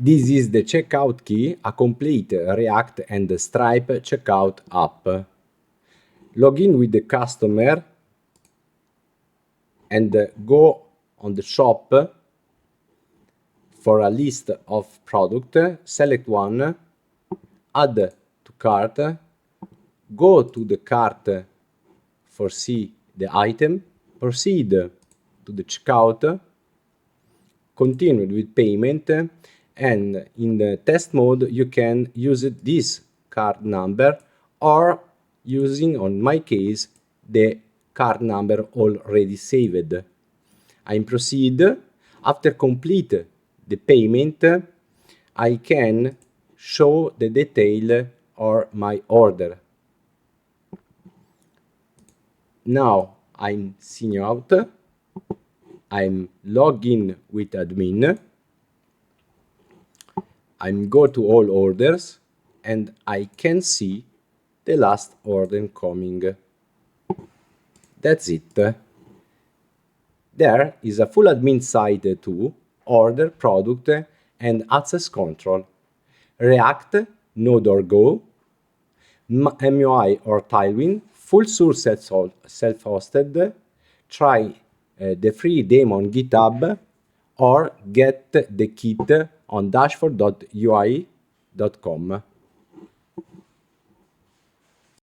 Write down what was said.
This is the checkout key, a complete React and Stripe checkout app. Log in with the customer and go on the shop for a list of products, select one, add to cart, go to the cart for see the item, proceed to the checkout, continue with payment, and in the test mode you can use this card number or using, on my case, the card number already saved. I proceed. After complete the payment, I can show the detail or my order. Now I'm signing out. I'm logging with admin. I'm go to all orders and I can see the last order coming. That's it. There is a full admin side to order, product, and access control. React, Node or Go, MUI or Tailwind, full source self-hosted, try the free demo on GitHub, or get the kit on dashboard.ui.com.